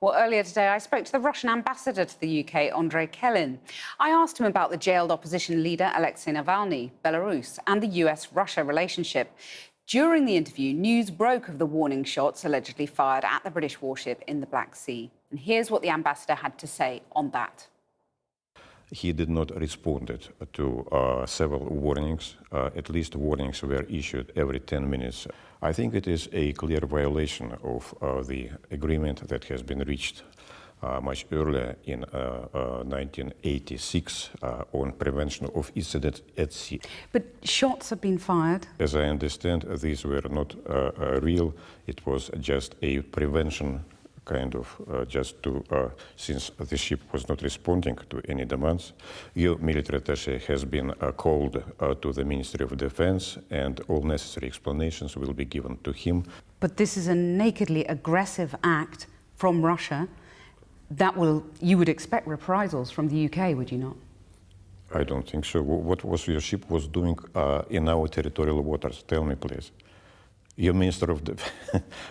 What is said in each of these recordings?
Well, earlier today, I spoke to the Russian ambassador to the UK, Andrei Kelin. I asked him about the jailed opposition leader, Alexei Navalny, Belarus, and the US-Russia relationship. During the interview, news broke of the warning shots allegedly fired at the British warship in the Black Sea. And here's what the ambassador had to say on that. He did not respond to several warnings. At least warnings were issued every 10 minutes. I think it is a clear violation of the agreement that has been reached much earlier in 1986 on prevention of incidents at sea. But shots have been fired. As I understand, these were not real. It was just a prevention kind of just to, since the ship was not responding to any demands. Your military attaché has been called to the Ministry of Defense, and all necessary explanations will be given to him. But this is a nakedly aggressive act from Russia. You would expect reprisals from the UK, would you not? I don't think so. What was your ship was doing in our territorial waters? Tell me, please. Your Minister of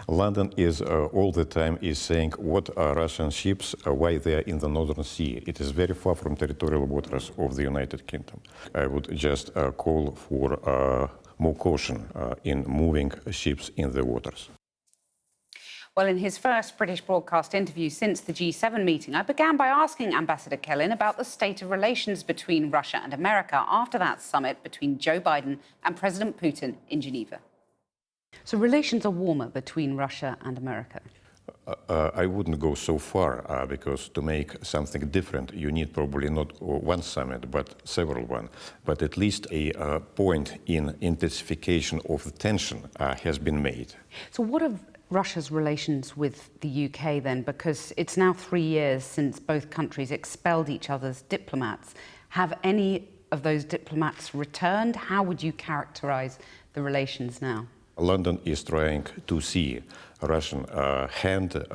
London is all the time is saying what are Russian ships, why they are in the Northern Sea. It is very far from territorial waters of the United Kingdom. I would just call for more caution in moving ships in the waters. Well, in his first British broadcast interview since the G7 meeting, I began by asking Ambassador Kelin about the state of relations between Russia and America after that summit between Joe Biden and President Putin in Geneva. So relations are warmer between Russia and America? I wouldn't go so far, because to make something different, you need probably not one summit, but several ones. But at least a point in intensification of the tension has been made. So what of Russia's relations with the UK then? Because it's now 3 years since both countries expelled each other's diplomats. Have any of those diplomats returned? How would you characterize the relations now? London is trying to see Russian hand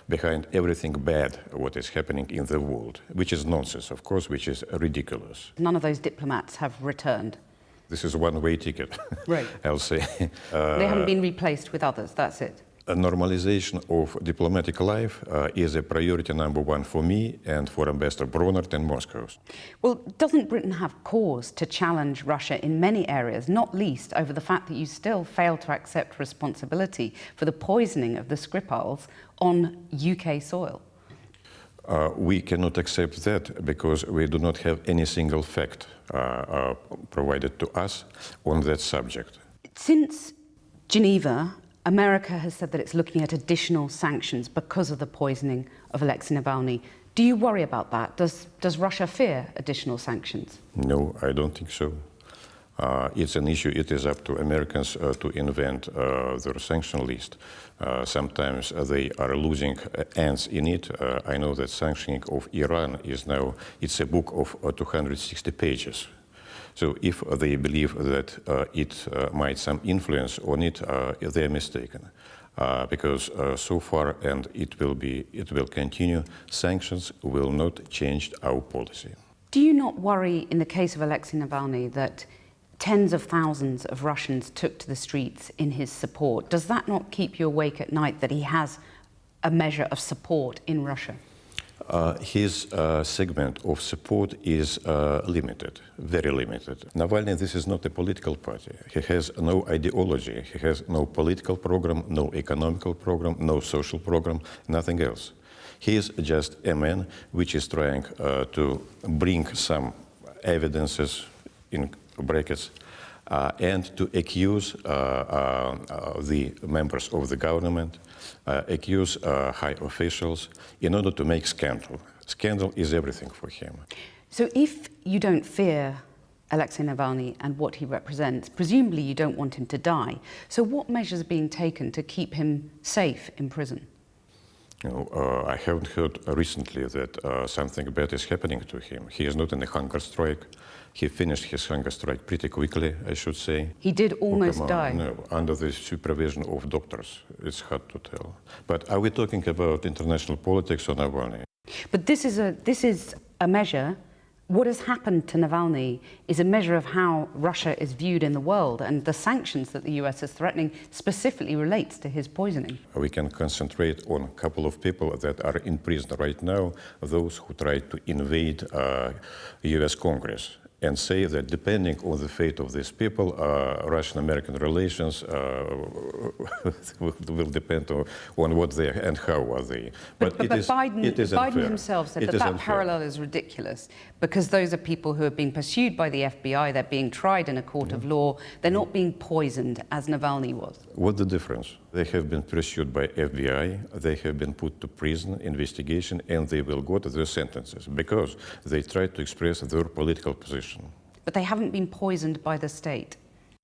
behind everything bad what is happening in the world, which is nonsense, of course, which is ridiculous. None of those diplomats have returned. This is a one-way ticket, right. I'll say. They haven't been replaced with others, that's it. A normalization of diplomatic life is a priority #1 for me and for Ambassador Bronert in Moscow. Well, doesn't Britain have cause to challenge Russia in many areas, not least over the fact that you still fail to accept responsibility for the poisoning of the Skripals on UK soil? We cannot accept that because we do not have any single fact provided to us on that subject. Since Geneva, America has said that it's looking at additional sanctions because of the poisoning of Alexei Navalny. Do you worry about that? Does Russia fear additional sanctions? No, I don't think so. It's an issue. It is up to Americans to invent their sanction list. Sometimes they are losing ends in it. I know that sanctioning of Iran is now, it's a book of 260 pages. So if they believe that it might some influence on it, they are mistaken. Because so far, and it will continue, sanctions will not change our policy. Do you not worry in the case of Alexei Navalny that tens of thousands of Russians took to the streets in his support? Does that not keep you awake at night that he has a measure of support in Russia? His segment of support is limited, very limited. Navalny, this is not a political party. He has no ideology. He has no political program, no economical program, no social program, nothing else. He is just a man which is trying to bring some evidences, in brackets, and to accuse the members of the government, accuse high officials in order to make scandal. Scandal is everything for him. So if you don't fear Alexei Navalny and what he represents, presumably you don't want him to die. So what measures are being taken to keep him safe in prison? I haven't heard recently that something bad is happening to him. He is not in a hunger strike. He finished his hunger strike pretty quickly, I should say. He did almost die? No, under the supervision of doctors. It's hard to tell. But are we talking about international politics or Navalny? But this is a measure What has happened to Navalny is a measure of how Russia is viewed in the world, and the sanctions that the US is threatening specifically relates to his poisoning. We can concentrate on a couple of people that are in prison right now, those who tried to invade US Congress, and say that depending on the fate of these people, Russian-American relations will depend on what they are and how are they. But Biden himself said that parallel is ridiculous, because those are people who are being pursued by the FBI, they're being tried in a court of law, they're not being poisoned as Navalny was. What's the difference? They have been pursued by FBI, they have been put to prison, investigation, and they will go to their sentences because they tried to express their political position. But they haven't been poisoned by the state.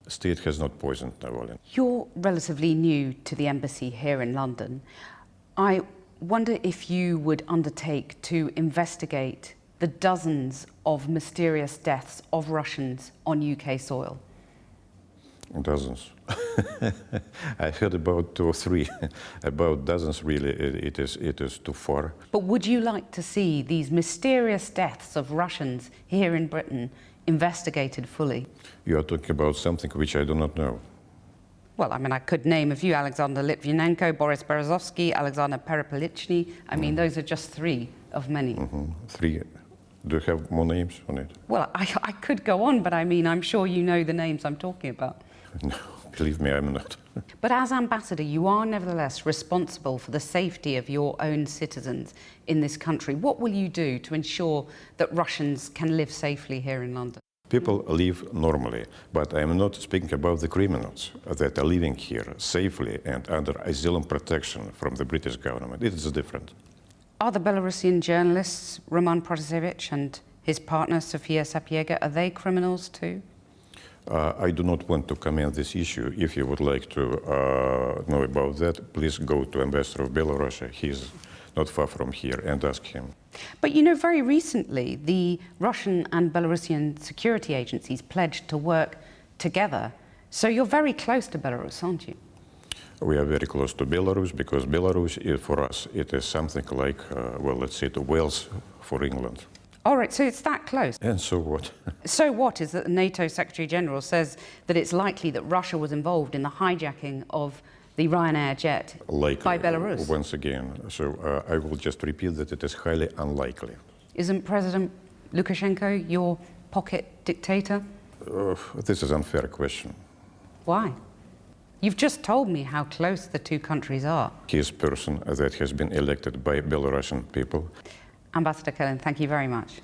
The state has not poisoned Navalny. You're relatively new to the embassy here in London. I wonder if you would undertake to investigate the dozens of mysterious deaths of Russians on UK soil. Dozens. I heard about 2 or 3. About dozens, really, it is too far. But would you like to see these mysterious deaths of Russians here in Britain investigated fully? You are talking about something which I do not know. Well, I mean, I could name a few: Alexander Litvinenko, Boris Berezovsky, Alexander Perepelichny. I mean, those are just 3 of many. 3. Do you have more names on it? Well, I could go on, but I mean, I'm sure you know the names I'm talking about. No, believe me, I'm not. But as ambassador, you are nevertheless responsible for the safety of your own citizens in this country. What will you do to ensure that Russians can live safely here in London? People live normally, but I'm not speaking about the criminals that are living here safely and under asylum protection from the British government. It is different. Are the Belarusian journalists Roman Protasevich and his partner Sofia Sapiega, are they criminals too? I do not want to comment this issue. If you would like to know about that, please go to Ambassador of Belarus. He's not far from here, and ask him. But you know, very recently, the Russian and Belarusian security agencies pledged to work together. So you're very close to Belarus, aren't you? We are very close to Belarus, because Belarus, for us, it is something like, well, let's say, to Wales for England. All right, so it's that close. And so what? So what is that the NATO Secretary General says that it's likely that Russia was involved in the hijacking of the Ryanair jet by Belarus? Once again. So I will just repeat that it is highly unlikely. Isn't President Lukashenko your pocket dictator? This is an unfair question. Why? You've just told me how close the 2 countries are. He is a person that has been elected by Belarusian people. Ambassador Kelin, thank you very much.